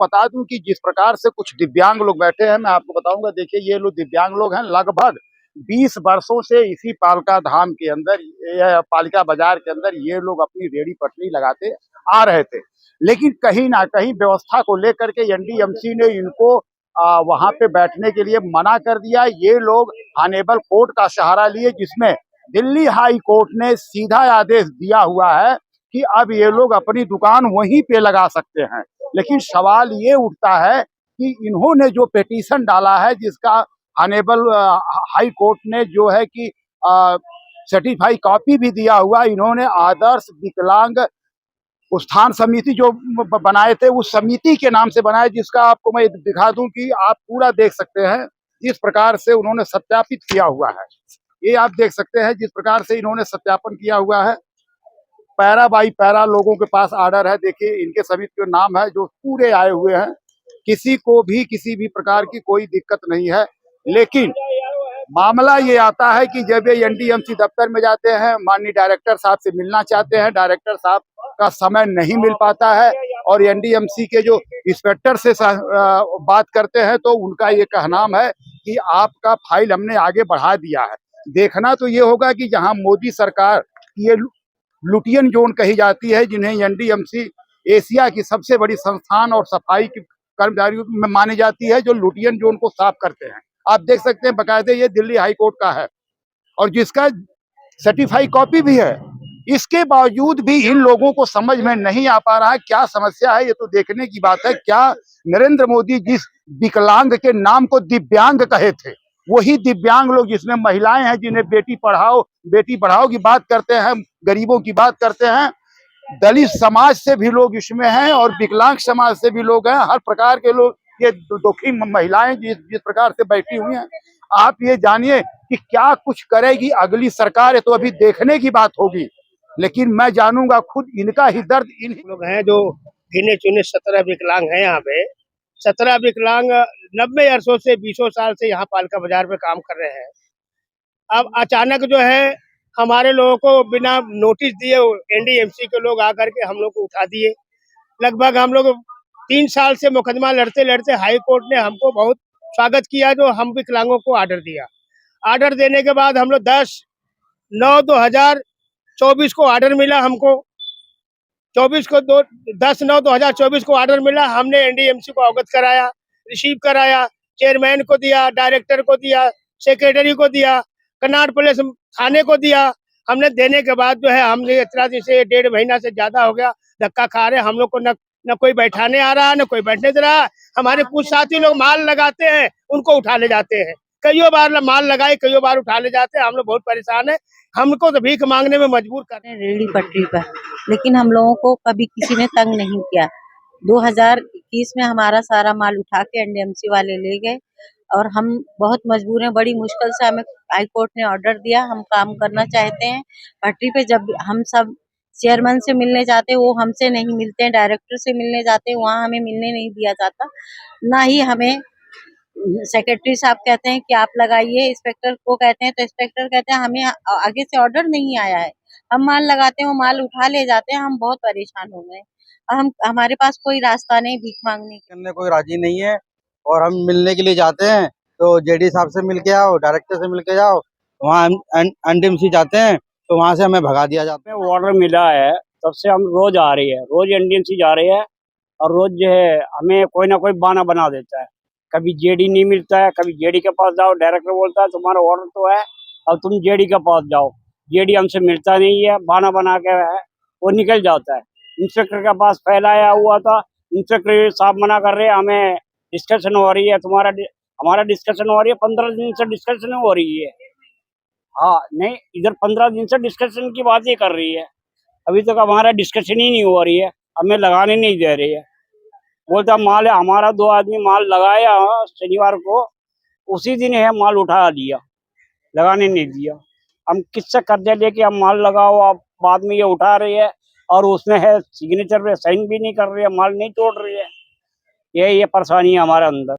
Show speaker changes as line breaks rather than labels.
बता दूं कि जिस प्रकार से कुछ दिव्यांग लोग बैठे हैं, मैं आपको बताऊंगा। देखिए, ये लोग दिव्यांग लोग हैं, लगभग 20 वर्षों से इसी पालिका धाम के अंदर, या पालिका बाजार के अंदर ये लोग अपनी रेहड़ी पटरी लगाते आ रहे थे। लेकिन कहीं ना कहीं व्यवस्था को लेकर के एनडीएमसी ने इनको वहां पे बैठने के लिए मना कर दिया। ये लोग ऑनेबल कोर्ट का सहारा लिए, जिसमें दिल्ली हाई कोर्ट ने सीधा आदेश दिया हुआ है कि अब ये लोग अपनी दुकान वहीं पे लगा सकते हैं। लेकिन सवाल ये उठता है कि इन्होंने जो पिटीशन डाला है, जिसका ऑनेबल हाई कोर्ट ने जो है कि सर्टिफाई कॉपी भी दिया हुआ, इन्होंने आदर्श विकलांग उत्थान समिति जो बनाए थे, उस समिति के नाम से बनाए, जिसका आपको मैं दिखा दूं कि आप पूरा देख सकते हैं। इस प्रकार से उन्होंने सत्यापित किया हुआ है, ये आप देख सकते हैं जिस प्रकार से इन्होंने सत्यापन किया हुआ है। पैरा बाई पैरा लोगों के पास ऑर्डर है। देखिए, इनके समिति के नाम है जो पूरे आए हुए हैं। किसी को भी किसी भी प्रकार की कोई दिक्कत नहीं है। लेकिन मामला ये आता है कि जब ये एनडीएमसी दफ्तर में जाते हैं, माननीय डायरेक्टर साहब से मिलना चाहते हैं, डायरेक्टर साहब का समय नहीं मिल पाता है, और एनडीएमसी के जो इंस्पेक्टर से बात करते हैं तो उनका ये कहनाम है कि आपका फाइल हमने आगे बढ़ा दिया है। देखना तो ये होगा कि जहां मोदी सरकार ये लुटियन जोन कही जाती है, जिन्हें एनडीएमसी एशिया की सबसे बड़ी संस्थान और सफाई की कर्मचारियों में मानी जाती है, जो लुटियन जोन को साफ करते हैं। आप देख सकते हैं, बकायदे ये दिल्ली हाई कोर्ट का है और जिसका सर्टिफाई कॉपी भी है। इसके बावजूद भी इन लोगों को समझ में नहीं आ पा रहा है क्या समस्या है। ये तो देखने की बात है, क्या नरेंद्र मोदी जिस विकलांग के नाम को दिव्यांग कहे थे, वही दिव्यांग लोग, जिसमें महिलाएं हैं, जिन्हें बेटी बढ़ाओ की बात करते हैं, गरीबों की बात करते हैं, दलित समाज से भी लोग इसमें हैं और विकलांग समाज से भी लोग हैं। हर प्रकार के लोग, ये दुखी महिलाएं जिस प्रकार से बैठी हुई हैं, आप ये जानिए कि क्या कुछ करेगी अगली सरकार, है तो अभी देखने की बात होगी। लेकिन मैं जानूंगा खुद इनका ही दर्द। इन
लोग हैं जो गिने चुने 17 विकलांग हैं यहाँ पे। 17 विकलांग 90 वर्षों से 20 साल से यहाँ पालिका बाजार में काम कर रहे हैं। अब अचानक जो है हमारे लोगों को बिना नोटिस दिए एनडीएमसी के लोग आकर के हम लोग को उठा दिए। लगभग हम लोग 3 साल से मुकदमा लड़ते लड़ते हाई कोर्ट ने हमको बहुत स्वागत किया, जो हम विकलांगों को ऑर्डर दिया। ऑर्डर देने के बाद हम लोग 10/9/2024 को ऑर्डर मिला हमको। 10/9/2024 को ऑर्डर मिला। हमने एनडीएमसी को अवगत कराया, रिसीव कराया, चेयरमैन को दिया, डायरेक्टर को दिया, सेक्रेटरी को दिया, कन्नाट पुलिस थाने को दिया। हमने देने के बाद जो है हमने इतना दिन से 1.5 महीना से ज्यादा हो गया धक्का खा रहे। हम लोग को न कोई बैठाने आ रहा है, न कोई बैठने दे रहा है। हमारे कुछ साथी लोग माल लगाते हैं, उनको उठा ले जाते हैं। कई बार माल लगाए, कई बार उठा ले जाते हैं। हम लोग बहुत परेशान है। हमको तो भीख मांगने में मजबूर कर रहे हैं
रेहड़ी पटरी पर, लेकिन हम लोगों को कभी किसी ने तंग नहीं किया। 2021 में हमारा सारा माल उठा के एनडीएमसी वाले ले गए और हम बहुत मजबूर हैं। बड़ी मुश्किल से हमें हाई कोर्ट ने ऑर्डर दिया, हम काम करना चाहते हैं पटरी पे। जब हम सब चेयरमैन से मिलने जाते हैं, वो हमसे नहीं मिलते हैं। डायरेक्टर से मिलने जाते हैं, वहाँ हमें मिलने नहीं दिया जाता। ना ही हमें सेक्रेटरी साहब कहते हैं कि आप लगाइए, इंस्पेक्टर को कहते हैं तो इंस्पेक्टर कहते हैं हमें आगे से ऑर्डर नहीं आया है। हम माल लगाते हैं, वो माल उठा ले जाते हैं। हम बहुत परेशान हो गए। हमारे पास कोई रास्ता नहीं भीख मांगने
करने, कोई राजी नहीं है। और हम मिलने के लिए जाते हैं तो जेडी साहब से मिल के आओ, डायरेक्टर से मिल के जाओ। वहाँ एनडीएमसी जाते हैं तो वहाँ से हमें भगा दिया जाता है।
ऑर्डर मिला है तब से हम रोज आ रही है, रोज एनडीएमसी जा रहे हैं और रोज जो है हमें कोई ना कोई बहाना बना देता है। कभी जेडी नहीं मिलता है, कभी जेडी के पास जाओ, डायरेक्टर बोलता है तुम्हारा ऑर्डर तो है अब तुम जेडी के पास जाओ। जेडी हमसे मिलता नहीं है, बहाना बना के वो निकल जाता है। इंस्पेक्टर के पास फैलाया हुआ था, इंस्पेक्टर साहब मना कर रहे हैं, हमें डिस्कशन हो रही है, हमारा डिस्कशन हो रही है। 15 दिन से डिस्कशन हो रही है। हाँ नहीं, इधर 15 दिन से डिस्कशन की बात ही कर रही है, अभी तक हमारा डिस्कशन ही नहीं हो रही है, हमें लगाने नहीं दे रही है। बोलता माल है हमारा, 2 आदमी माल लगाया शनिवार को, उसी दिन है माल उठा दिया, लगाने नहीं दिया। हम किससे कर्जा लेके हम माल लगाओ, आप बाद में ये उठा रही है और उसमें है सिग्नेचर पे साइन भी नहीं कर रही है, माल नहीं तोड़ रही है। ये परेशानी है हमारे अंदर।